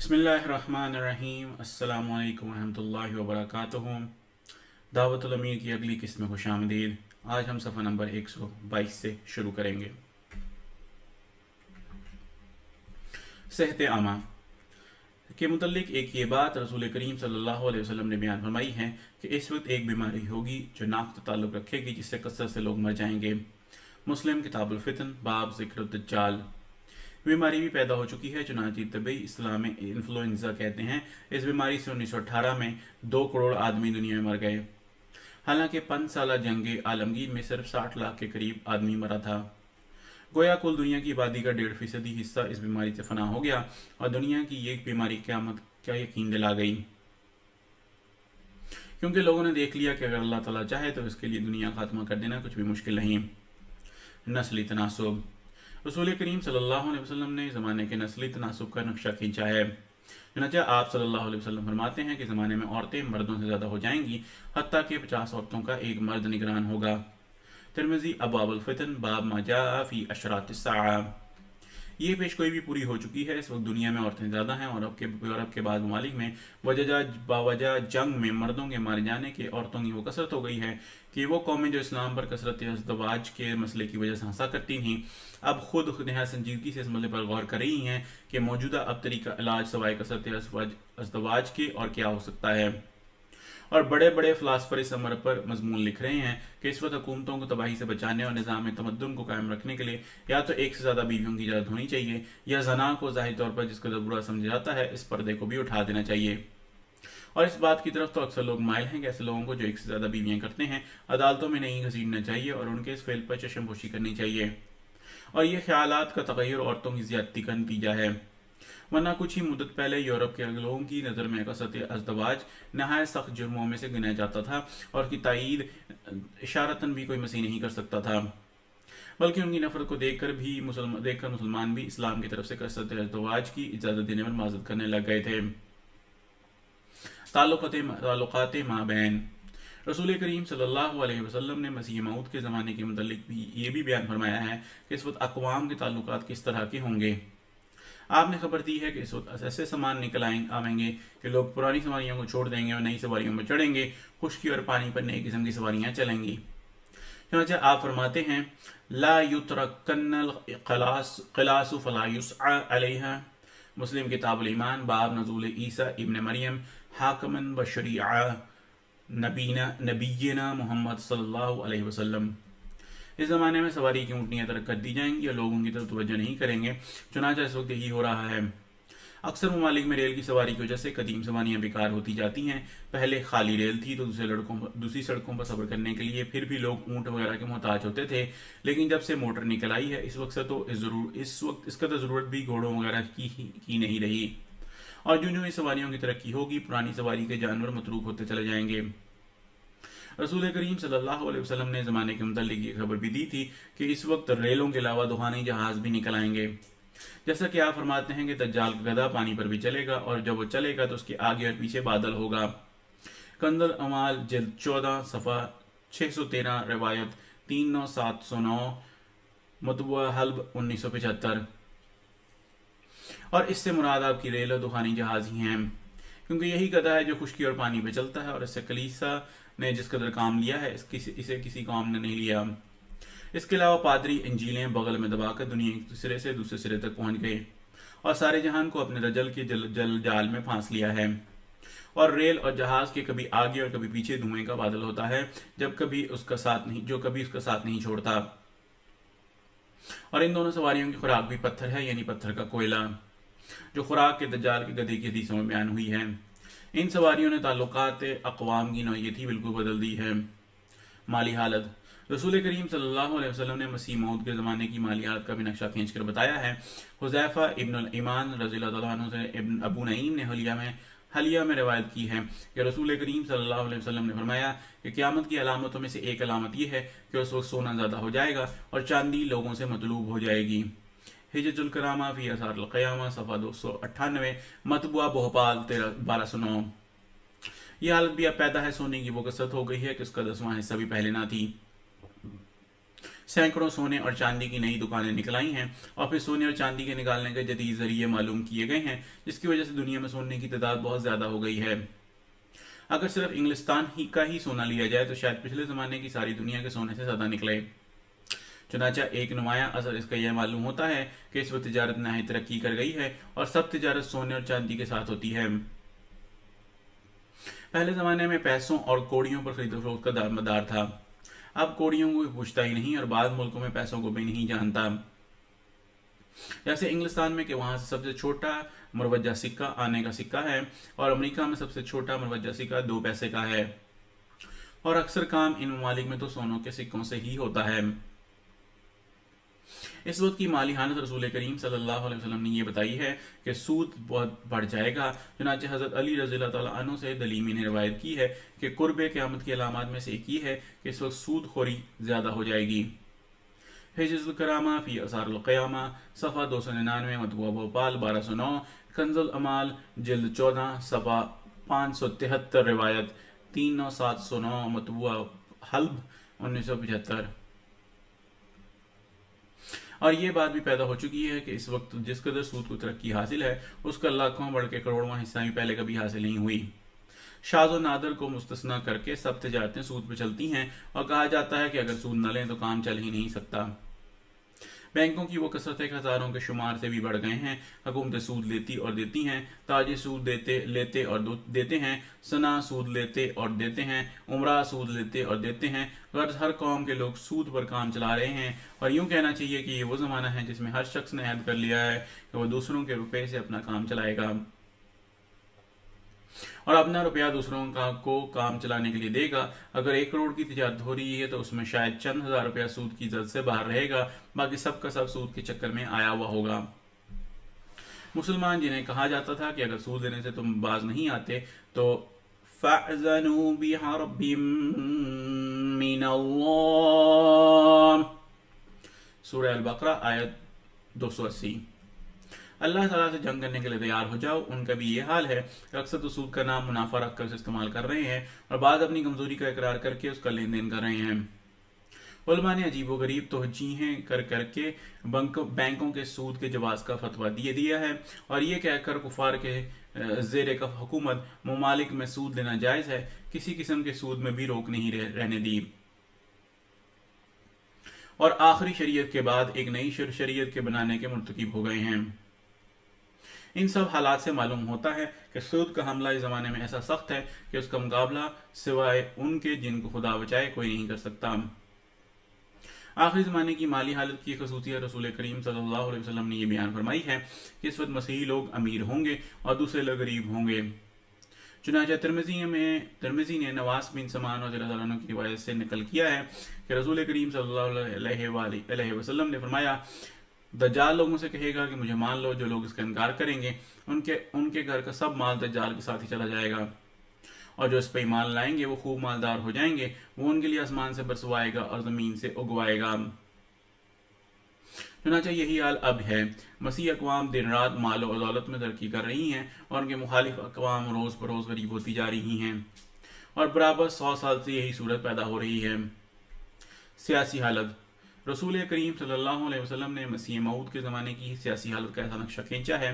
बिस्मिल्लाहिर्रहमानिर्रहीम अस्सलामुअलैकुम रहमतुल्लाहि व बरकातुहू। दावतुल अमीर की अगली किस्म में खुशामदीद। आज हम सफ़ा नंबर 122 से शुरू करेंगे। सेहत आमा के मुतल्लिक एक ये बात रसूल करीम सल्लल्लाहु अलैहि वसल्लम ने बयान फरमाई है कि इस वक्त एक बीमारी होगी जो नाक से ताल्लुक़ रखेगी, जिससे कसरत से लोग मर जाएंगे। मुस्लिम किताबुल फितन बाब ज़िक्र दज्जाल। बीमारी भी पैदा हो चुकी है, चुनांचे तबी इस्लाम में इन्फ्लुएंजा कहते हैं। इस बीमारी से 1918 में 2 करोड़ आदमी दुनिया में मर गए। हालांकि 5 साल जंग आलमगीर में सिर्फ 60 लाख के करीब आदमी मरा था। गोया कुल दुनिया की आबादी का 1.5% हिस्सा इस बीमारी से फना हो गया और दुनिया की ये बीमारी क़यामत क्या यकीन दिला गई, क्योंकि लोगों ने देख लिया कि अगर अल्लाह ताला चाहे तो इसके लिए दुनिया खात्मा कर देना कुछ भी मुश्किल नहीं। नस्ली तनासुब। रसूल करीम सल्लल्लाहु अलैहि वसल्लम ने ज़माने के नस्ली तनासुब का नक्शा खींचा है। चुनांचे आप सल्लल्लाहु अलैहि वसल्लम फरमाते हैं कि ज़माने में औरतें मर्दों से ज़्यादा हो जाएंगी, हत्ता कि 50 औरतों का एक मर्द निगरान होगा। तिरमिज़ी अबवाबुल फितन बाब मा जाअ फी अशरातिस साआ। ये पेशगोई भी पूरी हो चुकी है। इस वक्त दुनिया में औरतें ज़्यादा हैं और यूरोप के बाद ममालिक में बावजह जंग में मर्दों के मारे जाने के औरतों की वो कसरत हो गई है कि वो कौमें जो इस्लाम पर कसरत अज़दवाज के मसले की वजह से हंसा करती थीं, अब खुद नहायत संजीदगी से इस मसले पर गौर कर रही हैं कि मौजूदा अब तरीका इलाज सवाए कसरत अज़दवाज के और क्या हो सकता है। और बड़े बड़े फ़िलासफ़र इस अमर पर मजमून लिख रहे हैं कि इस वक्त हुकूमतों को तबाही से बचाने और निज़ाम तमद्दुन को कायम रखने के लिए या तो एक से ज़्यादा बीवियों की इजाज़त होनी चाहिए या जना को ज़ाहिर तौर पर जिसका ज़रूरा समझा जाता है इस पर्दे को भी उठा देना चाहिए। और इस बात की तरफ तो अक्सर लोग माइल हैं कि ऐसे लोगों को जो एक से ज़्यादा बीवियाँ करते हैं अदालतों में नहीं घसीटना चाहिए और उनके इस फेल पर चशमपोशी करनी चाहिए। और ये ख्यालात का तगय्युर औरतों की ज़्यादती का नतीजा है, वरना कुछ ही मुद्दत पहले यूरोप के लोगों की नज़र में कसरत अज़दवाज नहायत सख्त जुर्मों में से गिना जाता था और की तायीद इशारतन भी कोई मसीह नहीं कर सकता था, बल्कि उनकी नफरत को देखकर मुसलमान भी इस्लाम की तरफ से कसरत अज़दवाज की इजाज़त देने पर माजरत करने लग गए थे। ताल्लुकात माबैन। रसूल करीम सल्लल्लाहु अलैहि वसल्लम ने मसीह मऊद के ज़माने के मुतल्लिक भी ये भी बयान फरमाया है कि इस वक्त अक़वाम के ताल्लुकात किस तरह के होंगे। आपने खबर दी है कि इस वक्त ऐसे सामान निकल आवेंगे कि लोग पुरानी सवारियों को छोड़ देंगे और नई सवारियों में चढ़ेंगे। खुश्की और पानी पर नई किस्म की सवारियाँ चलेंगी। चुनांचे आप फरमाते हैं ला युतरकन्नल क़िलासु फला युस्अ अलैहा। मुस्लिम किताबुल ईमान बाब नज़ूल ईसा इब्न मरियम हाकमन व शरीआ नबीना मोहम्मद सल्लल्लाहु अलैहि वसल्लम। इस ज़माने में सवारी की ऊँटनियाँ तर्क कर दी जाएंगी और लोग उनकी तरफ तवज्जो नहीं करेंगे। चुनांचे इस वक्त यही हो रहा है। अक्सर ममालिक में रेल की सवारी की वजह से कदीम सवारियाँ बेकार होती जाती हैं। पहले खाली रेल थी तो दूसरी सड़कों पर सफ़र करने के लिए फिर भी लोग ऊँट वगैरह के मोहताज होते थे, लेकिन जब से मोटर निकल आई है इस वक्त इसका तो ज़रूरत भी घोड़ों वगैरह की नहीं रही। और जो इस सवारियों की तरक्की होगी पुरानी सवारी के जानवर मतरूक होते चले जाएंगे। रसूल करीम सल्लल्लाहु अलैहि वसल्लम ने ज़माने के मुतल्लिक ये खबर भी दी थी कि इस वक्त रेलों के अलावा दुहानी जहाज़ भी निकल आएंगे। जैसा कि आप फरमाते हैं कि दज्जाल का गधा पानी पर भी चलेगा और जब वो चलेगा तो उसके आगे और पीछे बादल होगा। कंदल अमाल जिल्द 14 सफ़ा 613 रिवायत 39709 मतबूआ हल्ब 1975। और इससे मुराद आपकी रेल और दुहानी जहाज़ ही हैं, क्योंकि यही गधा है जो खुश्की और पानी पे चलता है और इससे कलीसा ने जिस कदर काम लिया है इसे किसी कौम ने नहीं लिया। इसके अलावा पादरी इंजीलें बगल में दबाकर दुनिया एक सिरे से दूसरे सिरे तक पहुंच गए और सारे जहान को अपने रजल के जल जाल में फांस लिया है। और रेल और जहाज के कभी आगे और कभी पीछे धुएं का बादल होता है जो कभी उसका साथ नहीं छोड़ता। और इन दोनों सवारियों की खुराक भी पत्थर है, यानी पत्थर का कोयला, जो खुराक के दज्जाल के गधे की हदीसों में बयान हुई है। इन सवारियों ने ताल्लुकात अक़वाम की नौयत ही बिल्कुल बदल दी है। माली हालत। रसूल करीम सल्लल्लाहु अलैहि वसल्लम ने मसीह मऊद के ज़माने की माली हालत का भी नक्शा खींचकर बताया है। हुज़ैफ़ा इब्न ईमान रज़ियल्लाहु अन्हु से इब्न अबू नईम ने हलिया में रिवायत की है कि रसूल करीम सल्लल्लाहु अलैहि वसल्लम ने फरमाया कि क़यामत की अलामतों में से एक अलामत यह है कि उस वक्त सोना ज़्यादा हो जाएगा और चांदी लोगों से मतलूब हो जाएगी। हिजतुल करामा फी आसारिल क़यामा सफ़ा 298 मतबूआ भोपाल 1209। यह हालत भी अब पैदा है, सोने की वो कसरत हो गई है कि उसका 10वां हिस्सा भी पहले ना थी। सैकड़ों सोने और चांदी की नई दुकानें निकलाई हैं और फिर सोने और चांदी के निकालने के जदीद जरिए मालूम किए गए हैं, जिसकी वजह से दुनिया में सोने की तादाद बहुत ज्यादा हो गई है। अगर सिर्फ इंग्लिस्तान ही का ही सोना लिया जाए तो शायद पिछले जमाने की सारी दुनिया के सोने से ज्यादा निकले। चुनाचा एक नुमाया असर इसका यह मालूम होता है कि इस वक्त तिजारत नहायत तरक्की कर गई है और सब तिजारत सोने और चांदी के साथ होती है। पहले जमाने में पैसों और कोड़ियों पर खरीद फरोख्त का दारमदार था। अब कोड़ियों को पूछता ही नहीं और बाद मुल्कों में पैसों को भी नहीं जानता। जैसे इंग्लिस्तान में कि वहां से सबसे छोटा मुरवजा सिक्का आने का सिक्का है और अमेरिका में सबसे छोटा मुरवजा सिक्का 2 पैसे का है। और अक्सर काम इन ममालिक में तो सोनों के सिक्कों से ही होता है। इस वक्त की माली हालत रसूल करीम सल्लल्लाहु अलैहि वसल्लम ने यह बताई है कि सूद बहुत बढ़ जाएगा। चुनांचे हजरत अली रज़ियल्लाहु ताला अन्हु से दलीमी ने रिवायत की है कि कुर्बे क़यामत की अलामात में से एक ही है कि इस वक्त सूदखोरी ज्यादा हो जाएगी। हिज्जुल करामा फी असारुल क़यामा सफ़ा 299, मतबूआ भोपाल 1209, कंजुल अमाल जिल्द 14 सफ़ा 573, रिवायत 39709, मतबूआ हल्ब 1975। और ये बात भी पैदा हो चुकी है कि इस वक्त जिस कदर सूद को तरक्की हासिल है उसका लाखों बढ़ के करोड़ों हिस्सा भी पहले कभी हासिल नहीं हुई। शाज़ और नादर को मुस्तस्ना करके सब तिजारतें सूद पर चलती हैं और कहा जाता है कि अगर सूद न लें तो काम चल ही नहीं सकता। बैंकों की वो कसरतें हजारों के शुमार से भी बढ़ गए हैं। हुकूमतें सूद लेती और देती हैं, ताजे सूद लेते और देते हैं, सना सूद लेते और देते हैं, उमरा सूद लेते और देते हैं। गर्ज हर कौम के लोग सूद पर काम चला रहे हैं और यूं कहना चाहिए कि ये वो ज़माना है जिसमें हर शख्स ने ऐद कर लिया है कि वह दूसरों के रुपए से अपना काम चलाएगा और अपना रुपया दूसरों को काम चलाने के लिए देगा। अगर 1 करोड़ की तिजारत हो रही है तो उसमें शायद चंद हजार रुपया सूद की जद से बाहर रहेगा, बाकी सब का सब सूद के चक्कर में आया हुआ होगा। मुसलमान जिन्हें कहा जाता था कि अगर सूद लेने से तुम बाज नहीं आते तो फ़अज़नू बिहर्बिम मिनल्लाह, सूरह अल-बकरा आयत 280। अल्लाह ताला से जंग करने के लिए तैयार हो जाओ। उनका भी ये हाल है कि अक्सर तो सूद का नाम मुनाफा रखकर उसे इस्तेमाल कर रहे हैं और बाद अपनी कमजोरी का इकरार करके उसका लेन देन कर रहे हैं। उलमा ने अजीब व गरीब तोजीहें कर करके बैंकों के सूद के जवाज का फतवा दिया है और ये कहकर कुफार के जेर का हुकूमत ममालिक में सूद लेना जायज है, किसी किस्म के सूद में भी रोक नहीं रहने दी और आखिरी शरीयत के बाद एक नई शरीयत के बनाने के मुर्तकिब हो गए हैं। इन सब हालात से मालूम होता है कि सूद का हमला इस जमाने में ऐसा सख्त है कि उसका मुकाबला सिवाय उनके जिनको खुदा बचाए कोई नहीं कर सकता। आखिरी जमाने की माली हालत की खसूसियत रसूल करीम सल्लल्लाहु अलैहि वसल्लम ने यह बयान फरमाई है कि इस वक्त मसीही लोग अमीर होंगे और दूसरे लोग गरीब होंगे। चुनांचे तिरमिज़ी ने नवास बिन समान रज़ियल्लाहु अन्हु की रिवायत से नकल किया है कि रसूल करीम सल्लल्लाहु अलैहि वसल्लम ने फरमाया, दज्जाल लोगों से कहेगा कि मुझे मान लो। जो लोग इसका इनकार करेंगे उनके घर का सब माल दज्जाल के साथ ही चला जाएगा और जो इस पर ईमान लाएंगे वो खूब मालदार हो जाएंगे। वो उनके लिए आसमान से बरसवाएगा और जमीन से उगवाएगा। चुनांचे यही हाल अब है। मसीह अक़वाम दिन रात माल और दौलत में तरक्की कर रही हैं और उनके मुखालिफ अक़वाम रोज बरोज गरीब होती जा रही हैं और बराबर 100 साल से यही सूरत पैदा हो रही है। सियासी हालत। रसूल करीम सल्लल्लाहु अलैहि वसल्लम ने मसीह मऊद के ज़माने की सियासी हालत का ऐसा नक्शा खींचा है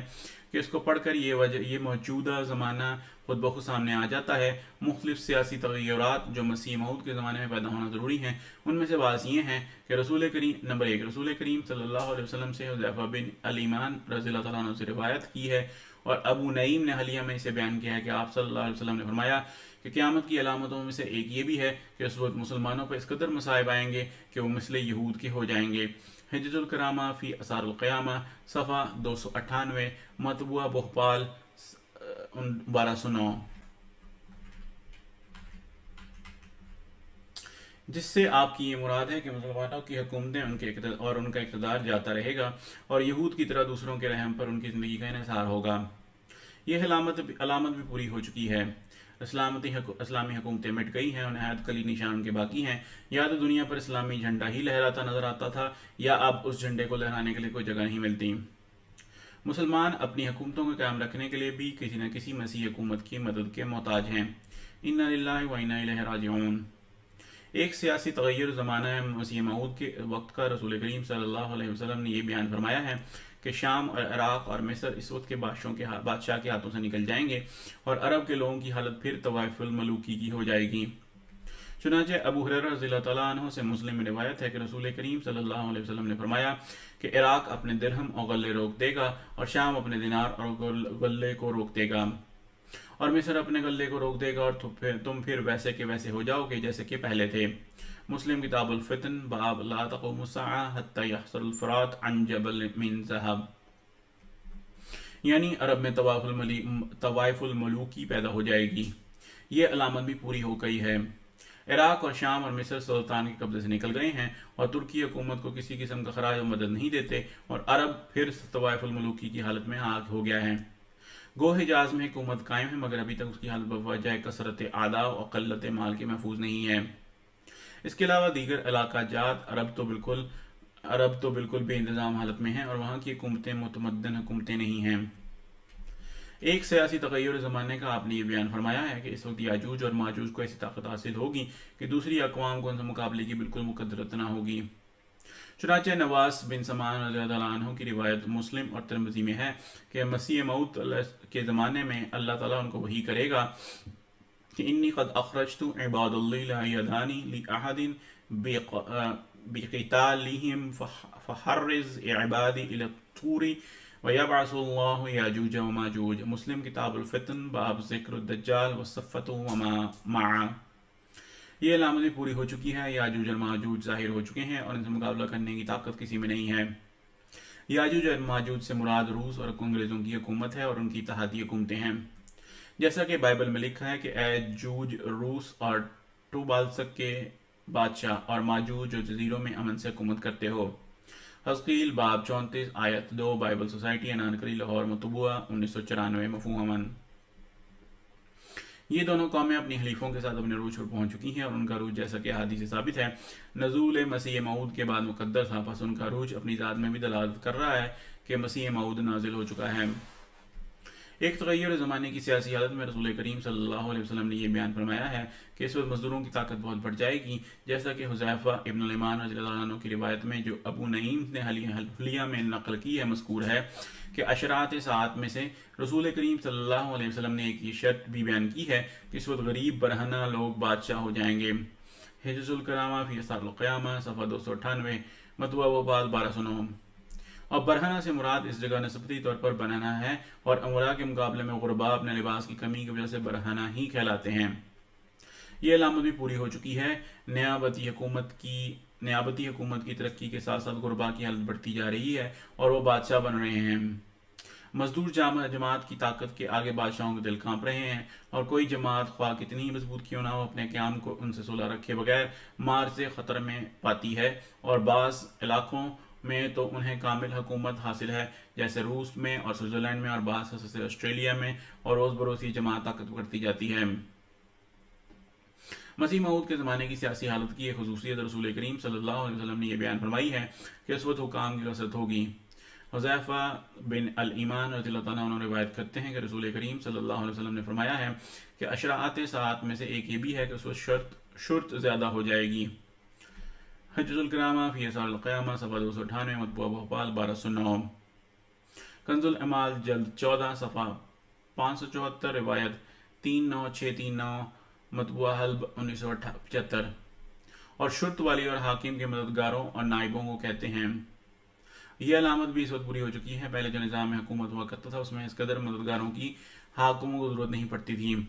कि इसको पढ़कर ये मौजूदा ज़माना खुद ब खुद सामने आ जाता है। मुख्तलिफ सियासी तग़य्युरात जो मसीह मऊद के ज़माने में पैदा होना ज़रूरी हैं, उनमें से बाज़ ये हैं कि नंबर 1 रसूल करीम सल्लल्लाहु अलैहि वसल्लम से हुज़ैफ़ा बिन अल-यमान रज़ियल्लाहु ताला अन्हु से रिवायत की है और अबू नईम ने हलिया में इसे बयान किया है कि आप सल्लल्लाहु अलैहि वसल्लम ने फरमाया कि क़यामत की अलामतों में से एक ये भी है कि उस वक्त मुसलमानों पर इस कदर मसाइब आएंगे कि वो मिस्ल यहूद के हो जाएंगे। हिज्जुल करामा फी असारुल क़यामा सफ़ा 298, मतबूआ भोपाल 1209। जिससे आपकी ये मुराद है कि मुसलमानों की हुकूमतें उनका इक़्तिदार जाता रहेगा और यहूद की तरह दूसरों के रहम पर उनकी ज़िंदगी का इन्हिसार होगा। यह अलामत भी पूरी हो चुकी है। इस्लामी हुकूमतें मिट गई हैं और नहायत कली निशान के बाकी हैं। या तो दुनिया पर इस्लामी झंडा ही लहराता नजर आता था या अब उस झंडे को लहराने के लिए कोई जगह नहीं मिलती। मुसलमान अपनी हुकूमतों को कायम रखने के लिए भी किसी न किसी मसीह हुकूमत की मदद के मोहताज हैं। इन्ना लिल्लाहि व इन्ना इलैहि राजिऊन। एक सियासी तगय्युर ज़माना मसीह मऊद के वक्त का रसूल करीम सल्लल्लाहु अलैहि वसल्लम ने यह बयान फरमाया है कि शाम और इराक़ और मिस्र इस वक्त के बादशाह के हाथों से निकल जाएंगे और अरब के लोगों की हालत फिर तवाइफुल मलूकी की हो जाएगी। चुनांचे अबू हुरैरा रज़ियल्लाहु तआला अन्हु से मुस्लिम में रिवायत है कि रसूल करीम सल्लल्लाहु अलैहि वसल्लम ने फरमाया कि इराक़ अपने दिरहम और गल्ले रोक देगा और शाम अपने दिनार और गल्ले को रोक देगा और मिस्र अपने गल्ले को रोक देगा और तुम फिर वैसे के वैसे हो जाओगे जैसे कि पहले थे। मुस्लिम किताबुल फितन बाब ला तक़ूमु स्साअ हत्ता यहसुल फ़ुरात अन जबल मिन ज़हब, यानी अरब में तवाइफुल मलूकी पैदा हो जाएगी। ये अलामत भी पूरी हो गई है। इराक़ और शाम और मिस्र सुल्तान के कब्जे से निकल गए हैं और तुर्की हुकूमत को किसी किस्म का खराज और मदद नहीं देते और अरब फिर तवाइफुल मलूकी की हालत में आग हो गया है। गो हिजाज में हुकूमत कायम है मगर अभी तक उसकी हालत बवजह कसरत आदा और क़ल्लत माल के महफूज नहीं है। इसके अलावा दीगर इलाका जात अरब तो बिल्कुल बेइंतज़ाम हालत में हैं और वहाँ की हुकूमतें मुतमद्दन हुकूमतें नहीं हैं। एक सियासी तगय्युर ज़माने का आपने ये बयान फरमाया है कि इस वक्त याजूज और माजूज को ऐसी ताकत हासिल होगी कि दूसरी अक़वाम को उनसे मुकाबले की बिल्कुल मुक़द्दरत न होगी। चुनांचे नवास बिन समान रज़ियल्लाहु अन्हु की रिवायत मुस्लिम और तिरमिज़ी में है कि मसीह मऊद के ज़माने में अल्लाह ताला उनको वही करेगा कि इन्नी क़द अख़रजतु इबादल्लाहि ला यदानी लि अहदिन बिक़ितालिहिम फ़हर्रिज़ इबादी इला तूरी व यबअसुल्लाहु याजूज व माजूज। मुस्लिम किताबुल फितन बाब ज़िक्र दज्जाल व सफ़्फ़तु व मा। ये अलामतें पूरी हो चुकी है, याजूज और माजूज ज़ाहिर हो चुके हैं और इनसे मुकाबला करने की ताकत किसी में नहीं है। याजूज और माजूज से मुराद रूस और अंग्रेज़ों की हुकूमत है और उनकी इत्तेहादी हुकूमतें हैं। जैसा कि बाइबल में लिखा है कि याजूज रूस और टूबालसक के बादशाह और माजूज जो जजीरों में अमन से हुकूमत करते हो। हज़कील बाब 34 आयत 2 बाइबल सोसाइटी अनानकरी लाहौर मतबूआ 1994 मफ़हूम अमन। ये दोनों कौमें अपनी हलीफों के साथ अपने अरूज पर पहुंच चुकी हैं और उनका अरूज जैसा कि हदीस से साबित है नज़ूल मसीह मऊद के बाद मुकद्दर था, बस उनका अरूज अपनी ज़ात में भी दलालत कर रहा है कि मसीह मऊद नाजिल हो चुका है। एक तगय्युर ज़माने की सियासी हालत में रसूल करीम सल्लल्लाहु अलैहि वसल्लम ने यह बयान फरमाया है कि इस वक्त मजदूरों की ताकत बहुत बढ़ जाएगी, जैसा कि हुज़ैफ़ा इब्न यमान रज़ियल्लाहु अन्हु की रिवायत में जो अबू नईम ने हलिया में नकल की है मज़कूर है कि अशरात सात में से रसूल करीम सल्लल्लाहु अलैहि वसल्लम ने एक ये शर्त भी बयान की है कि इस वक्त गरीब बरहना लोग बादशाह हो जाएंगे। हिज्जुल करामा फी असारुल क़यामा सफ़ा 298 मतबूआ वबाल 1209। और बरहना से मुराद इस जगह नस्बती तौर पर बरहना है और अमरा के मुकाबले में गुरबा अपने लिबास की कमी की वजह से बरहना ही कहलाते हैं। ये अलामत भी पूरी हो चुकी है। नियाबती हुकूमत की तरक्की के साथ साथ गुरबा की हालत बढ़ती जा रही है और वो बादशाह बन रहे हैं। मजदूर जमात की ताकत के आगे बादशाहों के दिल कांप रहे हैं और कोई जमात ख्वाह कितनी ही मजबूत क्यों ना हो अपने क़याम को उनसे सुलह रखे बगैर मार से ख़तर में पाती है और बाज़ इलाकों में तो उन्हें कामिल हुकूमत हासिल है जैसे रूस में और स्विट्ज़रलैंड में और बाज़ हिस्सों से ऑस्ट्रेलिया में और रोज़ बरोज़ ही जमात ताकत करती जाती है। मसीह मऊद के ज़माने की सियासी हालत की एक खुसूसियत रसूल करीम सल्लल्लाहु अलैहि वसल्लम ने यह बयान फरमाई है कि उस वक्त हुकाम की कसरत होगी। हुज़ैफ़ा बिन अल ईमान रज़ियल्लाहु अन्हु रिवायत करते हैं कि रसूल करीम सल्लल्लाहु अलैहि वसल्लम ने फरमाया है कि अशरात सात में से एक ये भी है कि उस वक्त शुर्त ज़्यादा हो जाएगी। हज्जुल करामा फी असारुल क़यामा सफ़ा 298 मतबूआ भोपाल 1209। कंजुल अमाल जल्द 14 सफ़ा 574 रिवायत 39639 मतबूआ हल्ब 1975। और शुर्त वाली और हाकिम के मददगारों और नाइबों को कहते हैं। यह अलामत भी इस वक्त पूरी हो चुकी है। पहले जो निज़ाम में हुकूमत हुआ करता था उसमें इस कदर मददगारों की हाकिमों को ज़रूरत नहीं पड़ती थी।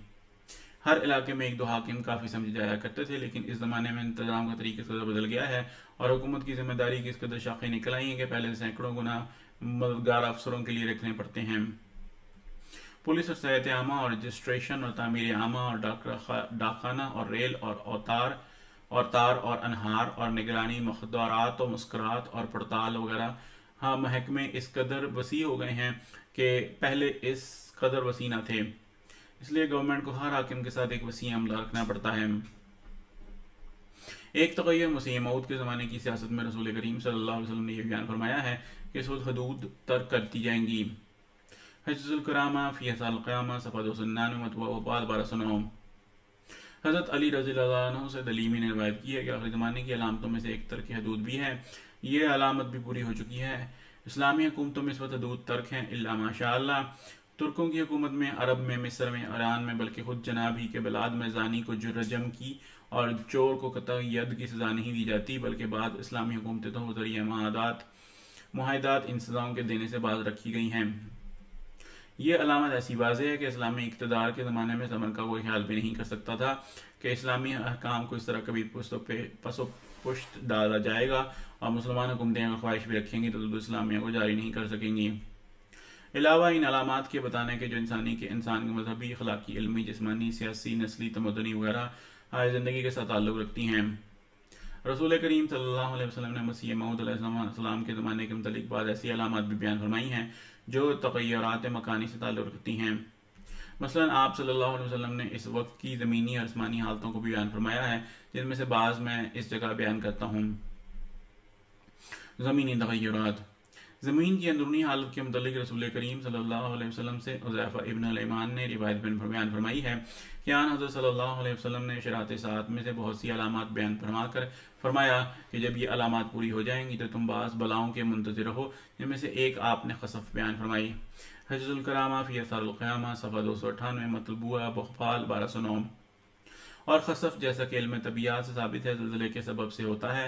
हर इलाके में एक दो हाकिम काफ़ी समझे जाया करते थे, लेकिन इस ज़माने में इंतज़ाम का तरीका इस कदर बदल गया है और हुकूमत की जिम्मेदारी की इस कदर शाखें निकल आई हैं कि पहले सैकड़ों गुना मददगार अफसरों के लिए रखने पड़ते हैं। पुलिस और सेहत आमा और रजिस्ट्रेशन और तामीर आमा और डाकखाना और रेल और तार और अनहार और निगरानी मुख्तारात और मुस्करात और पड़ताल वगैरह महकमे इस कदर वसी हो गए हैं कि पहले इस कदर वसी न थे। इसलिए गवर्नमेंट को हर हाकिम के साथ एक वसी अमला रखना पड़ता है। एक तगय्युर मसीह मऊद के ज़माने की सियासत में रसूल करीम सल्लल्लाहु अलैहि वसल्लम ने यह बयान फरमाया है कि इस वक्त हदूद तर्क करती जाएंगी। हज्जुल करामा फी असारुल क़यामा सफ़ा 299 मतबूआ भोपाल 1209। हज़रत अली रज़ियल्लाहु अन्हु से दलीमी ने रिवायत की है कि आखिरी ज़माने की अलामतों में से एक तर्क हदूद भी है। ये अलामत भी पूरी हो चुकी है। इस्लामी हुकूमतों में इस वक्त हदूद तर्क हैं इल्ला माशाअल्लाह। तुर्कों की हुकूमत में, अरब में, मिस्र में, ईरान में, बल्कि खुद जनाब ही के बिलाद में ज़ानी को रजम की और चोर को कतई यद की सज़ा नहीं दी जाती, बल्कि बाद इस्लामी हुकूमतें तो ज़रिए मुआहदात इन सज़ाओं के देने से बाज रखी गई हैं। ये अलामत ऐसी वाज़ेह है कि इस्लामी इक़्तिदार के ज़माने में ज़मन का कोई ख्याल भी नहीं कर सकता था कि इस्लामी अहकाम को इस तरह कभी पुष्ट डाला जाएगा और मुसलमान हुकूमतें अगर ख्वाहिश भी रखेंगी तो इस्लामिया को जारी नहीं कर सकेंगी। अलावा इन अलामात के बताने के जो इंसान के मजहबी, अखलाकी, इल्मी, जिस्मानी, सियासी, नस्ली, तमदनी वगैरह आए ज़िंदगी के साथ ताल्लुक़ रखती हैं। रसूल करीम सल्लल्लाहु अलैहि वसल्लम ने मसीह मऊद अलैहिस्सलाम के ज़माने के मुतालिक बाद ऐसी अलामात भी बयान फरमाई हैं जो तग़य्युरात मकानी से ताल्लुक़ रखती हैं। मसलन आप सल्लल्लाहु अलैहि वसल्लम ने इस वक्त की ज़मीनी और आसमानी हालतों को भी बयान फरमाया है, जिनमें से बाज़ मैं इस जगह बयान करता हूँ। ज़मीनी तग़य्युरात। ज़मीन की अंदरूनी हालत के मुतालिक रसूल करीम सल्लल्लाहु अलैहि वसल्लम से हुज़ैफ़ा इब्न अल-यमान ने रिवायत बयान फरमाई है कि आन हज़रत सल्लल्लाहु अलैहि वसल्लम ने शरात सात में से बहुत सी अलामात बयान फरमाकर फरमाया कि जब ये अलामात पूरी हो जाएंगी तो तुम बास बलाओं के मुंतज़िर रहो, जिनमें से एक आपने खसफ बयान फरमाई। हज़्ज़ुल करामा फ़ी असारुल क़यामा सफ़ा 298 मतलबुआ बख्फाल 1209। और खसफ जैसा कि इल्म तबियात से साबित है ज़लज़ले के सबब से होता है,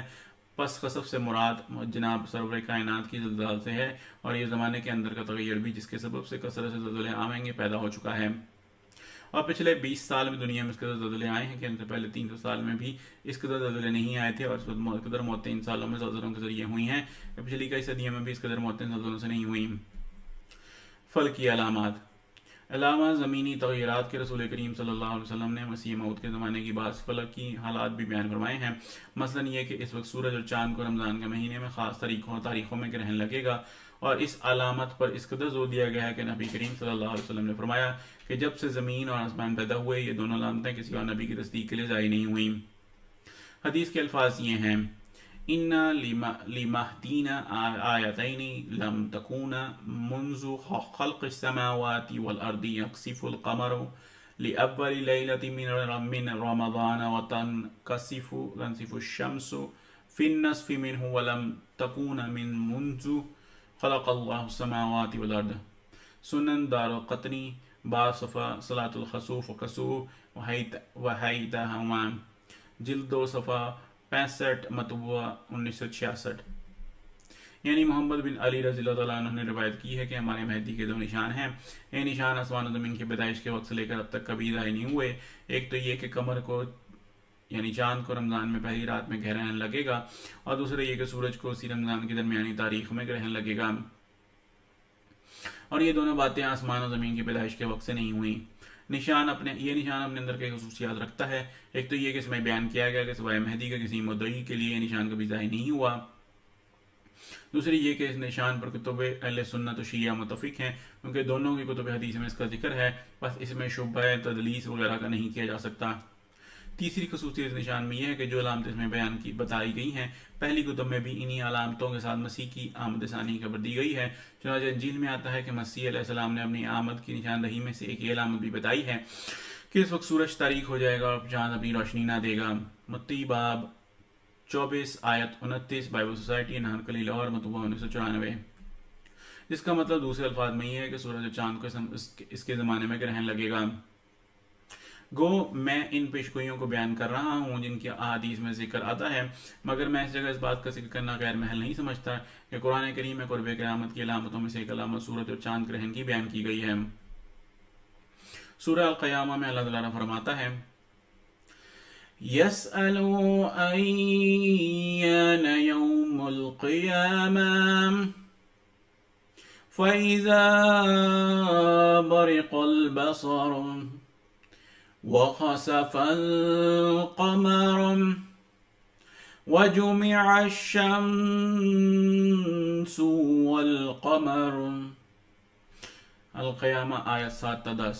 पस खसफ से मुराद जनाब सरवर कायनात की ज़लज़ाल से है और ये ज़माने के अंदर का तग़य्युर भी जिसके सबब से कसरत से ज़लज़ले आएंगे पैदा हो चुका है। और पिछले 20 साल में दुनिया में इस कदर ज़लज़ले आए हैं कि इनसे पहले 300 साल में भी इस कदर ज़लज़ले नहीं आए थे और इस कदर मौतें इन सालों में ज़लज़लों के ज़रिए हुई हैं। पिछली कई सदियों में भी इस कदर मौतें ज़लज़लों से नहीं हुई। फल की अलामात। अलावा ज़मीनी तग़य्युरात के रसूल करीम सल्लल्लाहु अलैहि वसल्लम ने मसीह मऊद के ज़माने की बास फलक की हालात भी बयान फरमाए हैं। मसलन ये कि इस वक्त सूरज और चाँद को रमज़ान के महीने में ख़ास तारीखों में ग्रहण लगेगा और इस अलामत पर इस कदर जोर दिया गया है कि नबी करीम सल्लल्लाहु अलैहि वसल्लम ने फरमाया कि जब से ज़मीन और आसमान पैदा हुए ये दोनों अलामतें किसी और नबी की तस्दीक के लिए जारी नहीं हुई। हदीस के अल्फाज ये हैं, इन्ना लिमहदीना आयतैनी लम तकूना मुंज़ु खल्क़िस समावाति वल अर्दी यक्सिफुल क़मरु लिअव्वलि लैलति मिन रमज़ान व तनसिफु शम्सु फ़िन नस्फ़ि मिन्हु व लम तकूना मिन मुंज़ु ख़लक़ल्लाहु समावाति वल अर्द। सुनन दारुक़ुत्नी बाब सफ़ा सलातुल खसूफ़ व कसूफ़ व हैदहुमा जिल्द 2 सफ़ा 65 मतबुआ 1966। यानी मोहम्मद बिन अली रज़ियल्लाहु अन्हु ने रिवायत की है कि हमारे मेहदी के 2 निशान हैं। ये निशान आसमान और ज़मीन की पैदाइश के वक्त से लेकर अब तक कभी ज़ाहिर नहीं हुए। एक तो ये कि कमर को यानी चाँद को रमज़ान में पहली रात में ग्रहण लगेगा और दूसरा ये कि सूरज को उसी रमज़ान की दरमियानी तारीख में ग्रहण लगेगा। और ये दोनों बातें आसमान और ज़मीन की पैदाइश के वक्त से नहीं हुई। ये निशान अपने अंदर के खुसूसियात रखता है। एक तो ये कि इसमें बयान किया गया कि सिवाय मेहदी का किसी मुद्दई के लिए निशान कभी ज़ाहिर नहीं हुआ। दूसरी ये कि इस निशान पर कुतुब अहले सुन्नत व शिया मुत्तफ़िक हैं, क्योंकि दोनों की कुतुब हदीस में इसका जिक्र है, बस इसमें शुबह तदलीस वगैरह का नहीं किया जा सकता। तीसरी खसूसियत निशान में यह है कि जो अलामतें इसमें बताई गई हैं, पहली कुतुब में भी इन्हीं अलामतों के साथ मसीह की आमद सानी की खबर दी गई है। चुनांचे इंजील में आता है कि मसीह अलैहिस्सलाम ने अपनी आमद की निशानदही में से एक ये अलामत भी बताई है कि इस वक्त सूरज तारीक हो जाएगा और चाँद अपनी रोशनी ना देगा। मत्ती बाब 24 आयत 29 बाइबल सोसाइटी नाहरकली लाहौर मतबूआ 1994। जिसका मतलब दूसरे अल्फाज में यह है कि सूरज और चाँद को इसके ज़माने में ग्रहण लगेगा। गो मैं इन पेशगोइयों को बयान कर रहा हूँ जिनकी अहादीस में जिक्र आता है, मगर मैं इस जगह इस बात का जिक्र करना गैर महल नहीं समझता कि कुरान करीम में क़ुर्ब क़यामत की अलामतों में से एक अलामत सूरज और चाँद ग्रहण की बयान की गई है। सूरह अल-क़यामा में अल्लाह ताला फरमाता है, यसअलू अय्यान यौमुल क़ियामा फ़इज़ा बरिक़ल बसर वख़सफ़ल क़मर वजुमिअ अश-शम्सु वल क़मर। अल-क़यामा आयत 7-10।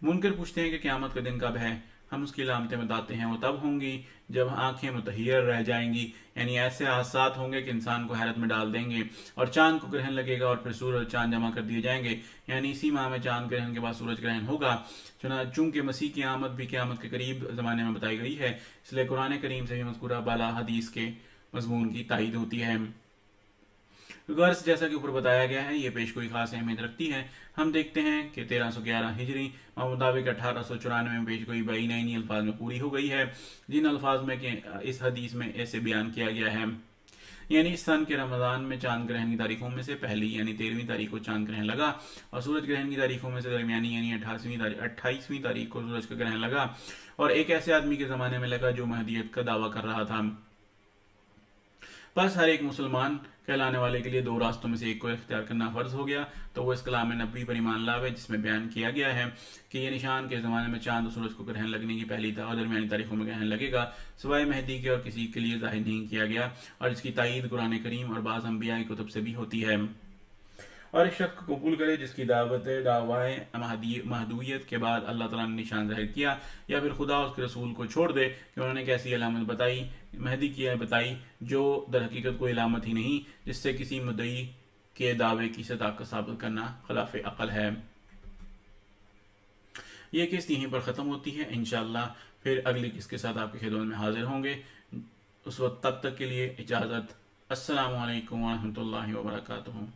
मुनकर पूछते हैं कि क़यामत का दिन कब है? हम उसकी अलामतें बताते हैं वो तब होंगी जब आंखें मुतहयर रह जाएंगी, यानी ऐसे हादसात होंगे कि इंसान को हैरत में डाल देंगे, और चांद को ग्रहण लगेगा और फिर सूरज चांद जमा कर दिए जाएंगे, यानी इसी माह में चांद ग्रहण के बाद सूरज ग्रहण होगा। चूंकि मसीह की आमद भी क़यामत के करीब ज़माने में बताई गई है, इसलिए कुरान करीम से भी मज़कूरा बाला हदीस के मज़मून की तायीद होती है। गर्स जैसा कि ऊपर बताया गया है, ये पेश कोई खास अहमियत रखती है। हम देखते हैं कि 1311 हिजरी मुताबिक 1894 में पेश कोई बैनी अल्फाज में पूरी हो गई है, जिन अल्फाज में कि इस हदीस में ऐसे बयान किया गया है, यानी इस सन के रमजान में चांद ग्रहण की तारीखों में से पहली यानी 13वीं तारीख को चांद ग्रहण लगा, और सूरज ग्रहण की तारीखों में से दरमियानी यानी 28वीं तारीख को सूरज का ग्रहण लगा, और एक ऐसे आदमी के जमाने में लगा जो महदियत का दावा कर रहा था। बस हर एक मुसलमान कहलाने वाले के लिए दो रास्तों में से एक को इख्तियार करना फर्ज हो गया, तो वो इस कलाम नबी पर ईमान लावे जिसमें बयान किया गया है कि ये निशान के ज़माने में चांद और सूरज को ग्रहण लगने की पहली और दरमियानी तारीखों में ग्रहण लगेगा, सिवाय मेहदी के और किसी के लिए जाहिर नहीं किया गया, और इसकी तायीद कुरान करीम और बाज़ अंबिया की कुतुब से भी होती है। और इस शख्स को कबूल करे जिसकी दावाए महदूयत के बाद अल्लाह ताला ने निशान जाहिर किया, या फिर खुदा उसके रसूल को छोड़ दे कि उन्होंने कैसी अलामत बताई, मेहदी की बताई, जो दर हकीकत कोई अलामत ही नहीं, जिससे किसी मुद्दई के दावे की सदाकत साबित करना खिलाफ अक़ल है। ये किस्त यहीं पर ख़त्म होती है। इंशाअल्लाह फिर अगली किस्त के साथ आपकी खिदमत में हाजिर होंगे। उस वक्त तब तक के लिए इजाज़त। अस्सलामु अलैकुम व रहमतुल्लाहि व बरकातुहू।